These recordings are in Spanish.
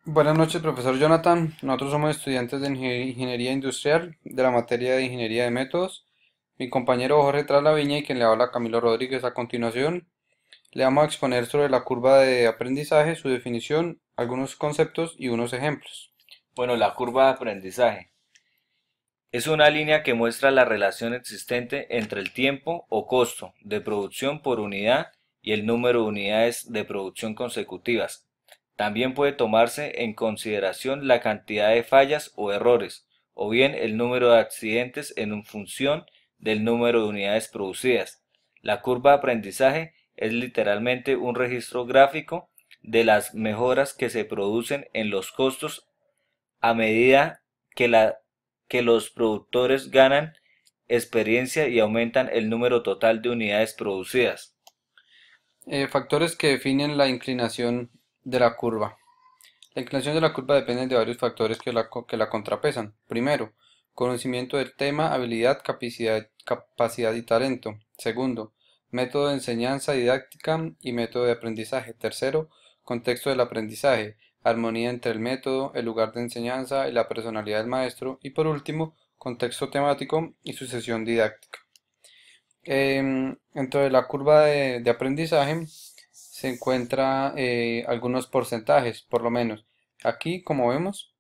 Buenas noches, profesor Jonathan. Nosotros somos estudiantes de Ingeniería Industrial de la materia de Ingeniería de Métodos. Mi compañero Jorge Traslaviña y quien le habla Camilo Rodríguez. A continuación, le vamos a exponer sobre la curva de aprendizaje, su definición, algunos conceptos y unos ejemplos. Bueno, la curva de aprendizaje es una línea que muestra la relación existente entre el tiempo o costo de producción por unidad y el número de unidades de producción consecutivas. También puede tomarse en consideración la cantidad de fallas o errores, o bien el número de accidentes en función del número de unidades producidas. La curva de aprendizaje es literalmente un registro gráfico de las mejoras que se producen en los costos a medida que, que los productores ganan experiencia y aumentan el número total de unidades producidas. Factores que definen la inclinación de la curva. La inclinación de la curva depende de varios factores que la contrapesan. Primero, conocimiento del tema, habilidad, capacidad y talento. Segundo, método de enseñanza didáctica y método de aprendizaje. Tercero, contexto del aprendizaje, armonía entre el método, el lugar de enseñanza y la personalidad del maestro. Y por último, contexto temático y sucesión didáctica. Dentro de la curva de aprendizaje se encuentra algunos porcentajes, por lo menos. Aquí, como vemos,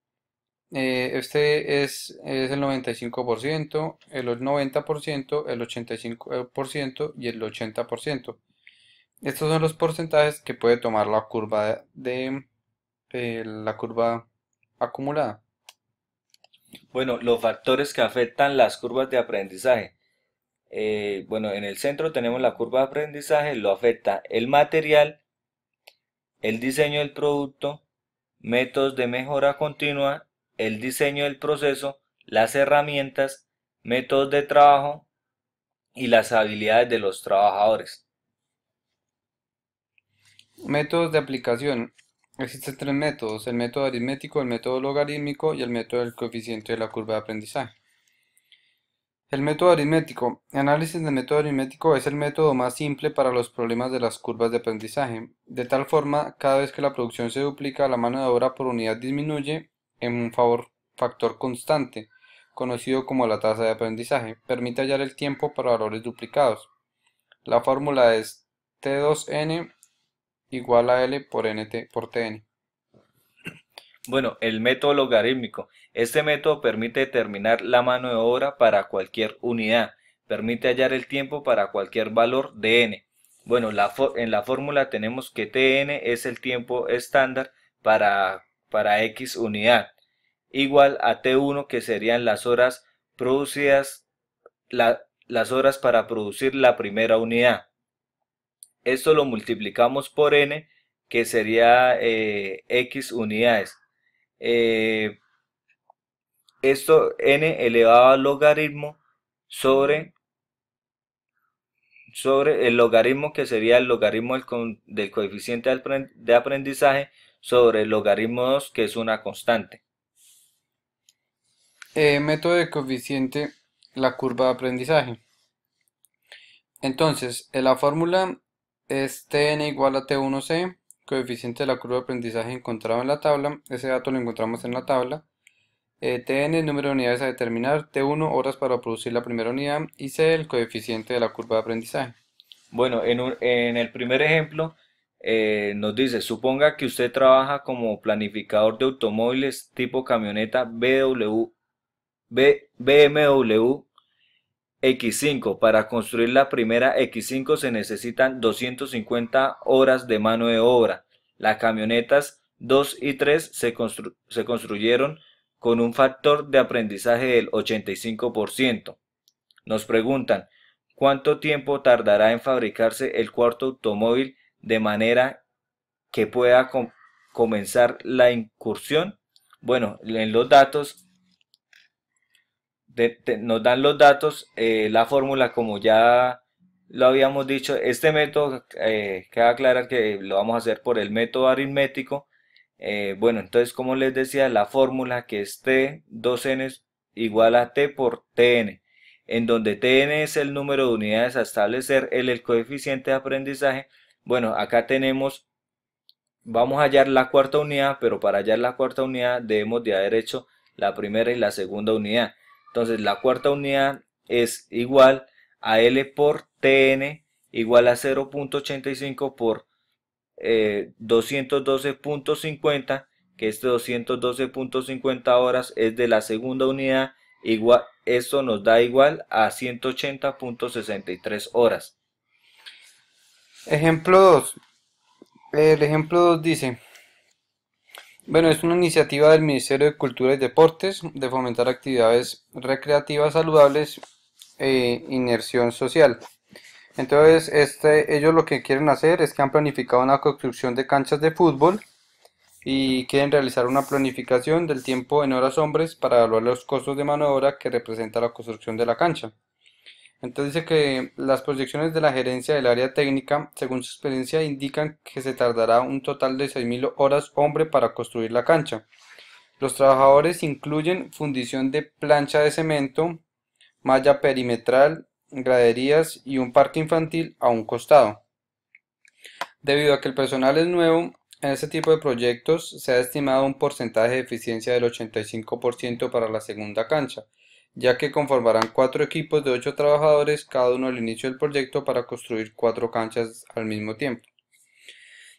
este es el 95%, el 90%, el 85% y el 80%. Estos son los porcentajes que puede tomar la curva de la curva acumulada. Bueno, los factores que afectan las curvas de aprendizaje. Bueno, en el centro tenemos la curva de aprendizaje, lo afecta el material, el diseño del producto, métodos de mejora continua, el diseño del proceso, las herramientas, métodos de trabajo y las habilidades de los trabajadores. Métodos de aplicación. Existen tres métodos: el método aritmético, el método logarítmico y el método del coeficiente de la curva de aprendizaje. El método aritmético. Análisis del método aritmético es el método más simple para los problemas de las curvas de aprendizaje. De tal forma, cada vez que la producción se duplica, la mano de obra por unidad disminuye en un factor constante, conocido como la tasa de aprendizaje. Permite hallar el tiempo para valores duplicados. La fórmula es T2N igual a L por NT por TN. Bueno, el método logarítmico. Este método permite determinar la mano de obra para cualquier unidad. Permite hallar el tiempo para cualquier valor de n. Bueno, en la fórmula tenemos que Tn es el tiempo estándar para X unidad, igual a T1 que serían las horas producidas, las horas para producir la primera unidad. Esto lo multiplicamos por n, que sería X unidades. Eh, Esto n elevado al logaritmo sobre, sobre el logaritmo que sería el logaritmo del coeficiente de aprendizaje sobre el logaritmo 2 que es una constante. Método de coeficiente, la curva de aprendizaje. Entonces, la fórmula es Tn igual a T1C, coeficiente de la curva de aprendizaje encontrado en la tabla. Ese dato lo encontramos en la tabla. Tn, número de unidades a determinar. T1, horas para producir la primera unidad. Y C, el coeficiente de la curva de aprendizaje. Bueno, en el primer ejemplo nos dice, suponga que usted trabaja como planificador de automóviles tipo camioneta BMW X5. Para construir la primera X5 se necesitan 250 horas de mano de obra. Las camionetas 2 y 3 se construyeron con un factor de aprendizaje del 85%. Nos preguntan, ¿cuánto tiempo tardará en fabricarse el cuarto automóvil de manera que pueda comenzar la incursión? Bueno, en los datos nos dan los datos, la fórmula como ya lo habíamos dicho. Este método, queda aclarar que lo vamos a hacer por el método aritmético. Bueno, entonces como les decía, la fórmula que es T2N igual a T por Tn, en donde Tn es el número de unidades a establecer, el coeficiente de aprendizaje. Bueno, acá tenemos vamos a hallar la cuarta unidad, pero para hallar la cuarta unidad debemos de haber hecho la primera y la segunda unidad. Entonces la cuarta unidad es igual a L por Tn igual a 0.85 por 212.50, que este 212.50 horas es de la segunda unidad, igual, esto nos da igual a 180.63 horas. Ejemplo 2. El ejemplo 2 dice, bueno, es una iniciativa del Ministerio de Cultura y Deportes de fomentar actividades recreativas saludables e inmersión social. Entonces, ellos lo que quieren hacer es que han planificado una construcción de canchas de fútbol y quieren realizar una planificación del tiempo en horas hombres para evaluar los costos de mano de obra que representa la construcción de la cancha. Entonces dice que las proyecciones de la gerencia del área técnica, según su experiencia, indican que se tardará un total de 6.000 horas hombre para construir la cancha. Los trabajadores incluyen fundición de plancha de cemento, malla perimetral, graderías y un parque infantil a un costado. Debido a que el personal es nuevo, en este tipo de proyectos se ha estimado un porcentaje de eficiencia del 85% para la segunda cancha, ya que conformarán 4 equipos de 8 trabajadores cada uno al inicio del proyecto para construir 4 canchas al mismo tiempo.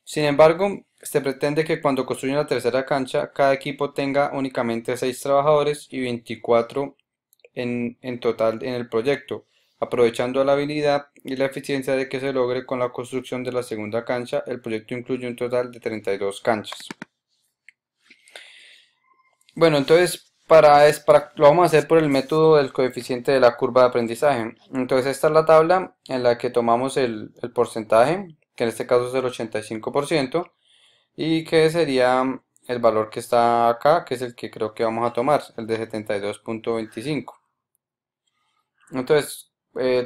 Sin embargo, se pretende que cuando construyan la tercera cancha, cada equipo tenga únicamente 6 trabajadores y 24 en total en el proyecto, aprovechando la habilidad y la eficiencia de que se logre con la construcción de la segunda cancha. El proyecto incluye un total de 32 canchas. Bueno, entonces lo vamos a hacer por el método del coeficiente de la curva de aprendizaje. Entonces esta es la tabla en la que tomamos el porcentaje, que en este caso es el 85%, y que sería el valor que está acá, que es el que creo que vamos a tomar, el de 72.25. Entonces,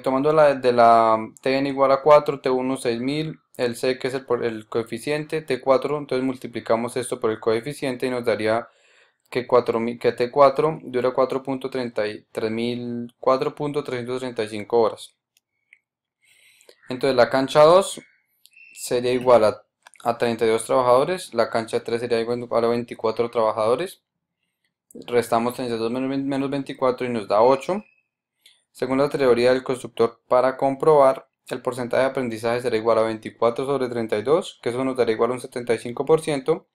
tomando la de la Tn igual a 4, T1 6000, el C que es el coeficiente, T4, entonces multiplicamos esto por el coeficiente y nos daría que, que T4 dura 4.335 horas. Entonces la cancha 2 sería igual a 32 trabajadores, la cancha 3 sería igual a 24 trabajadores, restamos 32 menos 24 y nos da 8. Según la teoría del constructor, para comprobar, el porcentaje de aprendizaje será igual a 24 sobre 32, que eso nos dará igual a un 75%,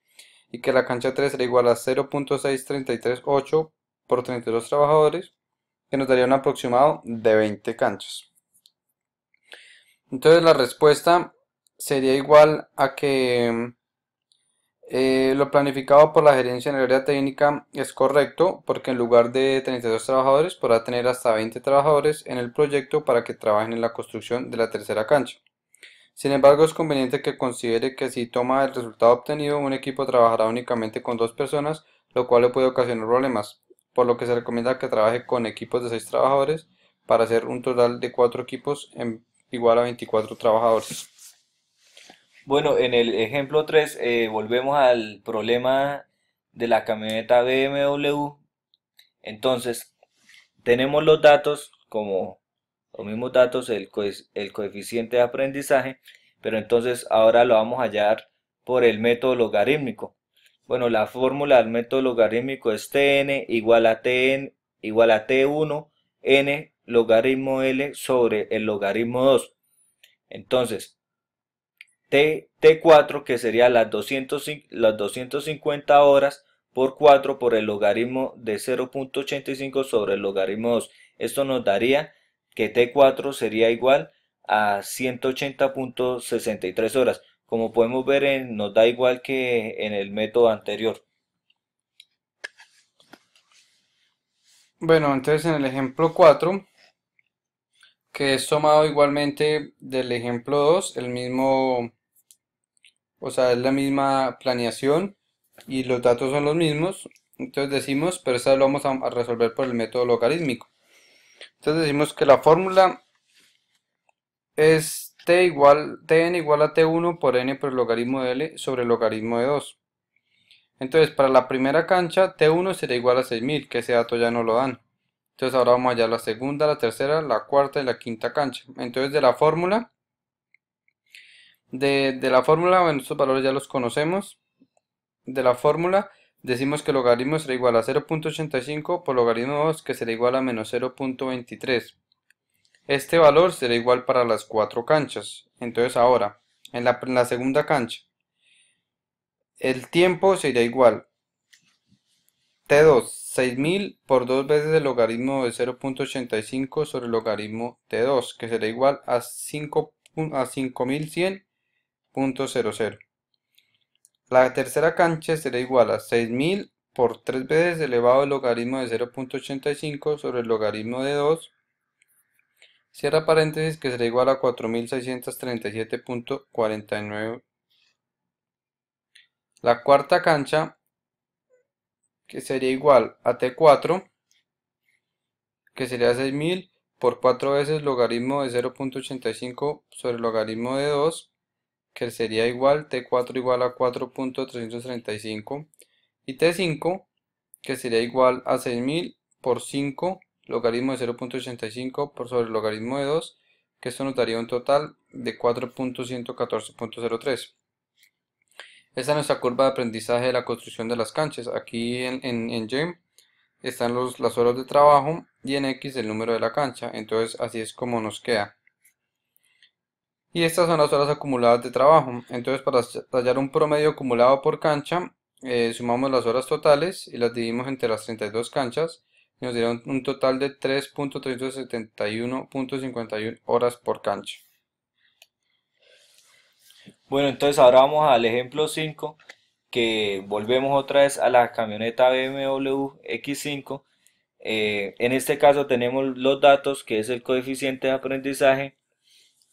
y que la cancha 3 será igual a 0.6338 por 32 trabajadores, que nos daría un aproximado de 20 canchas. Entonces la respuesta sería igual a que lo planificado por la gerencia en el área técnica es correcto, porque en lugar de 32 trabajadores podrá tener hasta 20 trabajadores en el proyecto para que trabajen en la construcción de la tercera cancha. Sin embargo, es conveniente que considere que si toma el resultado obtenido, un equipo trabajará únicamente con 2 personas, lo cual le puede ocasionar problemas, por lo que se recomienda que trabaje con equipos de 6 trabajadores para hacer un total de 4 equipos igual a 24 trabajadores. Bueno, en el ejemplo 3 volvemos al problema de la camioneta BMW. Entonces, tenemos los datos como los mismos datos, el coeficiente de aprendizaje, pero entonces ahora lo vamos a hallar por el método logarítmico. Bueno, la fórmula del método logarítmico es Tn igual a Tn igual a T1 n logaritmo L sobre el logaritmo 2. Entonces, T4, que sería las 250 horas por 4 por el logaritmo de 0.85 sobre el logaritmo 2. Esto nos daría que T4 sería igual a 180.63 horas. Como podemos ver, nos da igual que en el método anterior. Bueno, entonces en el ejemplo 4, que es tomado igualmente del ejemplo 2, el mismo, o sea, es la misma planeación y los datos son los mismos. Entonces decimos, pero esta lo vamos a resolver por el método logarítmico. Entonces decimos que la fórmula es Tn igual a T1 por n por el logaritmo de L sobre el logaritmo de 2. Entonces para la primera cancha T1 sería igual a 6000, que ese dato ya no lo dan. Entonces ahora vamos a hallar la segunda, la tercera, la cuarta y la quinta cancha. Entonces de la fórmula De la fórmula, bueno, estos valores ya los conocemos. De la fórmula decimos que el logaritmo será igual a 0.85 por logaritmo de 2, que será igual a menos 0.23. Este valor será igual para las cuatro canchas. Entonces ahora, en la segunda cancha, el tiempo sería igual T2, 6000 por 2 veces el logaritmo de 0.85 sobre el logaritmo de 2, que será igual a 5100.00. La tercera cancha será igual a 6000 por 3 veces elevado al logaritmo de 0.85 sobre el logaritmo de 2, cierra paréntesis, que será igual a 4637.49. La cuarta cancha, que sería igual a T4, que sería 6000 por 4 veces logaritmo de 0.85 sobre el logaritmo de 2, que sería igual T4 igual a 4.335, y T5, que sería igual a 6000 por 5 logaritmo de 0.85 por sobre el logaritmo de 2, que esto nos daría un total de 4.114.03. Esta es nuestra curva de aprendizaje de la construcción de las canchas. Aquí en Y están las horas de trabajo y en X el número de la cancha. Entonces así es como nos queda. Y estas son las horas acumuladas de trabajo. Entonces para hallar un promedio acumulado por cancha, sumamos las horas totales y las dividimos entre las 32 canchas. Y nos dirá un total de 3.371.51 horas por cancha. Bueno, entonces ahora vamos al ejemplo 5, que volvemos otra vez a la camioneta BMW X5. En este caso tenemos los datos, que es el coeficiente de aprendizaje,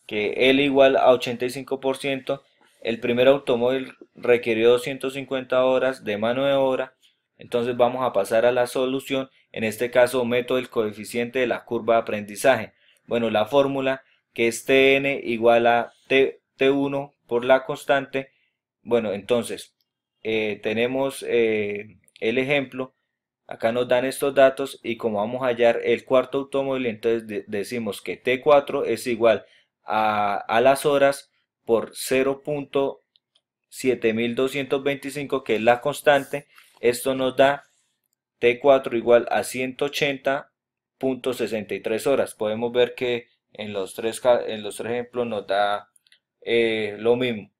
que L igual a 85%. El primer automóvil requirió 250 horas de mano de obra. Entonces vamos a pasar a la solución. En este caso meto el coeficiente de la curva de aprendizaje. Bueno, la fórmula, que es Tn igual a T1 por la constante. Bueno, entonces tenemos el ejemplo. Acá nos dan estos datos y como vamos a hallar el cuarto automóvil, entonces decimos que T4 es igual a las horas por 0.7225, que es la constante. Esto nos da T4 igual a 180.63 horas. Podemos ver que en los tres ejemplos nos da lo mismo.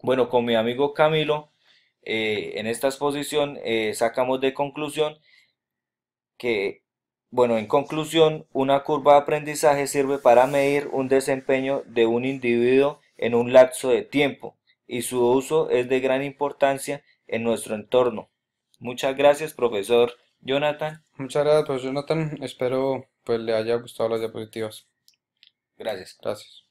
Bueno, con mi amigo Camilo, en esta exposición sacamos de conclusión que, bueno, en conclusión, una curva de aprendizaje sirve para medir un desempeño de un individuo en un lapso de tiempo, y su uso es de gran importancia en nuestro entorno. Muchas gracias, profesor Jonathan. Muchas gracias, profesor Jonathan. Espero pues le haya gustado las diapositivas. Gracias. Gracias.